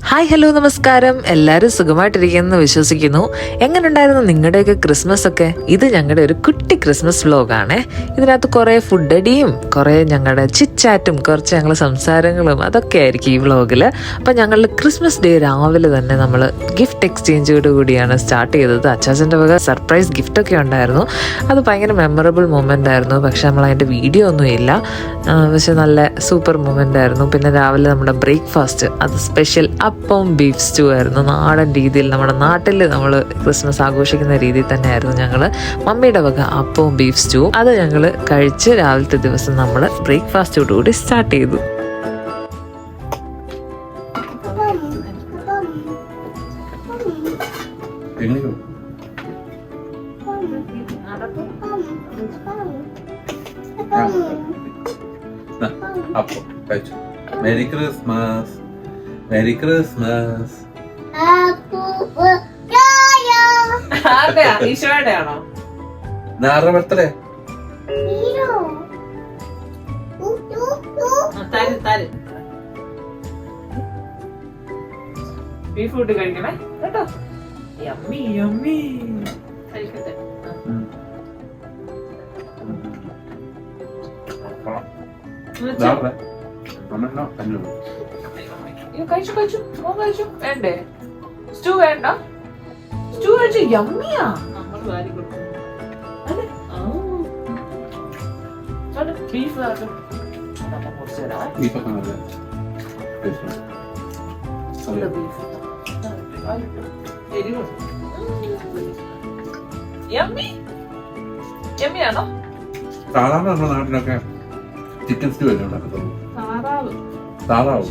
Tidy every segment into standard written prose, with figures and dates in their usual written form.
Hi hello നമസ്കാരം. എല്ലാവരും സുഖമായിട്ടിരിക്കുമെന്ന് വിശ്വസിക്കുന്നു. എങ്ങനെയുണ്ടായിരുന്നു നിങ്ങളുടെയൊക്കെ ക്രിസ്മസ് ഒക്കെ? ഇത് ഞങ്ങളുടെ ഒരു കുട്ടി ക്രിസ്മസ് വ്ലോഗാണേ. ഇതിനകത്ത് കുറേ ഫുഡ് അടിയും കുറേ ഞങ്ങളുടെ ചിറ്റാറ്റും കുറച്ച് ഞങ്ങൾ സംസാരങ്ങളും അതൊക്കെ ആയിരിക്കും ഈ വ്ലോഗിൽ. അപ്പം ഞങ്ങളുടെ ക്രിസ്മസ് ഡേ രാവിലെ തന്നെ നമ്മൾ ഗിഫ്റ്റ് എക്സ്ചേഞ്ചോട് കൂടിയാണ് സ്റ്റാർട്ട് ചെയ്തത്. അച്ചാച്ചൻ്റെ വക സർപ്രൈസ് ഗിഫ്റ്റൊക്കെ ഉണ്ടായിരുന്നു. അത് ഭയങ്കര മെമ്മറബിൾ മൊമെൻ്റ് ആയിരുന്നു. പക്ഷെ നമ്മൾ അതിൻ്റെ വീഡിയോ ഒന്നും ഇല്ല. പക്ഷെ നല്ല സൂപ്പർ മൊമെൻ്റ് ആയിരുന്നു. പിന്നെ രാവിലെ നമ്മുടെ ബ്രേക്ക്ഫാസ്റ്റ് അത് സ്പെഷ്യൽ അപ്പം ബീഫ് സ്റ്റൂ ആയിരുന്നു. നാടൻ രീതിയിൽ നമ്മുടെ നാട്ടിൽ നമ്മൾ ക്രിസ്മസ് ആഘോഷിക്കുന്ന രീതിയിൽ തന്നെയായിരുന്നു ഞങ്ങൾ മമ്മിയുടെ വക അപ്പവും ബീഫ് സ്റ്റൂ അത് ഞങ്ങൾ കഴിച്ച് രാവിലത്തെ ദിവസം നമ്മൾ ബ്രേക്ക്ഫാസ്റ്റോടുകൂടി സ്റ്റാർട്ട് ചെയ്തു. Merry Christmas, merry Christmas. ഈശോയുടെ ആണോ ആരുടെ ബർത്ത്ഡേ? ബീഫ് ഫുഡ് കഴിക്കണേ കേട്ടോ. യമ്മി യമ്മി കഴിക്കട്ടെ. കഴിച്ചു കഴിച്ചു കഴിച്ചു. വേണ്ടേ സ്റ്റൂ? വേണ്ട സ്റ്റൂ കഴിച്ചു. യമ്മിയാ. നമ്മൾ വാരി കൊടുക്കും. ബീഫ് കുറച്ച് തരാം. യമ്മിയാണോ? സാധാരണ നമ്മുടെ നാട്ടിലൊക്കെ ചിക്കൻ സ്റ്റൂ അല്ലേ ഉണ്ടാക്കത്തുള്ളൂ. താറാവ്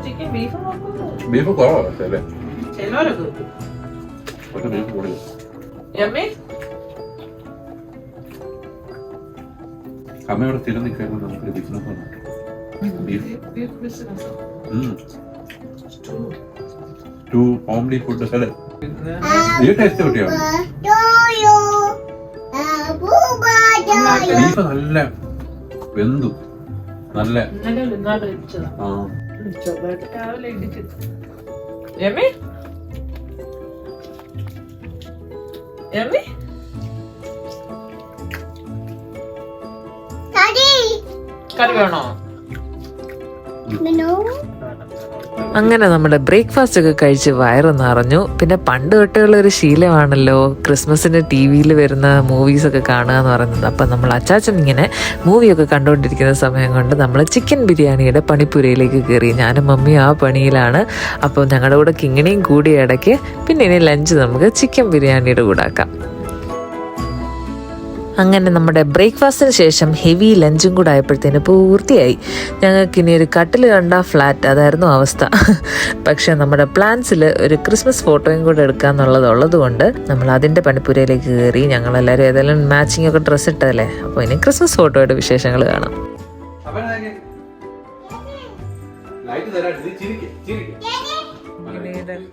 ചിക്കൻ ബീഫ് ബീഫ് കുറവല്ലേ? ചിലവരൊക്കെ ബീഫ് കൂടുതൽ. അമ്മയോട് സ്ഥിരം നിൽക്കുമ്പോൾ നമുക്ക് ബിസിനസ് ഹോംലി ഫുഡ് അല്ലേ? ഈ ടേസ്റ്റ് കിട്ടിയോ? ബീഫ് നല്ല വെന്തു നല്ല കറി വേണോ? അങ്ങനെ നമ്മുടെ ബ്രേക്ക്ഫാസ്റ്റ് ഒക്കെ കഴിച്ച് വയറ് നിറഞ്ഞു. പിന്നെ പണ്ട് തൊട്ടുള്ള ഒരു ശീലമാണല്ലോ ക്രിസ്മസിന് ടി വിയിൽ വരുന്ന മൂവീസൊക്കെ കാണുക എന്ന് പറയുന്നത്. അപ്പം നമ്മൾ അച്ചാച്ചൻ ഇങ്ങനെ മൂവിയൊക്കെ കണ്ടുകൊണ്ടിരിക്കുന്ന സമയം കൊണ്ട് നമ്മൾ ചിക്കൻ ബിരിയാണിയുടെ പണിപ്പുരയിലേക്ക് കയറി. ഞാനും മമ്മിയും ആ പണിയിലാണ്. അപ്പോൾ ഞങ്ങളുടെ കൂടെ കിങ്ങിണിയും കൂടി ഇടയ്ക്ക് പിന്നെ ഇനി ലഞ്ച് നമുക്ക് ചിക്കൻ ബിരിയാണിയുടെ കൂടെ ആക്കാം. അങ്ങനെ നമ്മുടെ ബ്രേക്ക്ഫാസ്റ്റിന് ശേഷം ഹെവി ലഞ്ചും കൂടെ ആയപ്പോഴത്തേന് പൂർത്തിയായി. ഞങ്ങൾക്ക് ഇനി ഒരു കട്ടിൽ കണ്ട ഫ്ലാറ്റ് അതായിരുന്നു അവസ്ഥ. പക്ഷെ നമ്മുടെ പ്ലാൻസിൽ ഒരു ക്രിസ്മസ് ഫോട്ടോയും കൂടെ എടുക്കാന്നുള്ളത് കൊണ്ട് നമ്മൾ അതിൻ്റെ പണിപ്പുരയിലേക്ക് കയറി. ഞങ്ങളെല്ലാവരും ഏതായാലും മാച്ചിങ് ഒക്കെ ഡ്രസ്സ് ഇട്ടതല്ലേ. അപ്പോൾ ഇനി ക്രിസ്മസ് ഫോട്ടോയുടെ വിശേഷങ്ങൾ കാണാം.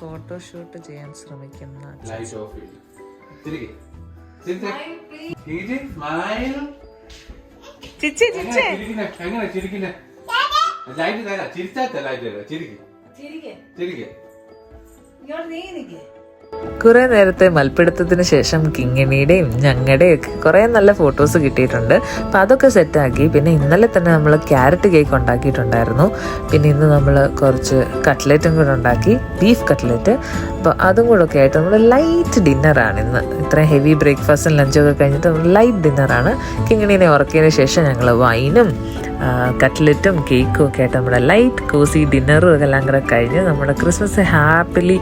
ഫോട്ടോഷൂട്ട് ചെയ്യാൻ ശ്രമിക്കുന്ന കുറെ നേരത്തെ മൽപ്പിടുത്തത്തിന് ശേഷം കിങ്ങിണിയുടെയും ഞങ്ങളുടെയും ഒക്കെ കുറെ നല്ല ഫോട്ടോസ് കിട്ടിയിട്ടുണ്ട്. അപ്പം അതൊക്കെ സെറ്റാക്കി. പിന്നെ ഇന്നലെ തന്നെ നമ്മൾ ക്യാരറ്റ് കേക്ക് ഉണ്ടാക്കിയിട്ടുണ്ടായിരുന്നു. പിന്നെ ഇന്ന് നമ്മൾ കുറച്ച് കട്ട്ലറ്റും കൂടെ ഉണ്ടാക്കി, ബീഫ് കട്ട്ലറ്റ്. അപ്പോൾ അതും കൂടെ ഒക്കെ ആയിട്ട് നമ്മൾ ലൈറ്റ് ഡിന്നറാണ് ഇന്ന്. ഇത്രയും ഹെവി ബ്രേക്ക്ഫാസ്റ്റും ലഞ്ചൊക്കെ കഴിഞ്ഞിട്ട് നമ്മൾ ലൈറ്റ് ഡിന്നറാണ്. കിങ്ങിണിനെ ഉറക്കിയതിന് ശേഷം ഞങ്ങൾ വൈനും കട്ട്ലറ്റും കേക്കും ഒക്കെ ആയിട്ട് നമ്മുടെ ലൈറ്റ് കോസി ഡിന്നറും ഒക്കെ എല്ലാം കൂടെ കഴിഞ്ഞ് നമ്മുടെ ക്രിസ്മസ് ഹാപ്പിലി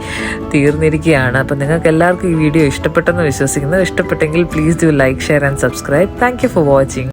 തീർന്നിരിക്കുകയാണ്. അപ്പോൾ നിങ്ങൾക്ക് എല്ലാവർക്കും ഈ വീഡിയോ ഇഷ്ടപ്പെട്ടെന്ന് വിശ്വസിക്കുന്നു. ഇഷ്ടപ്പെട്ടെങ്കിൽ please do like, share and subscribe. Thank you for watching.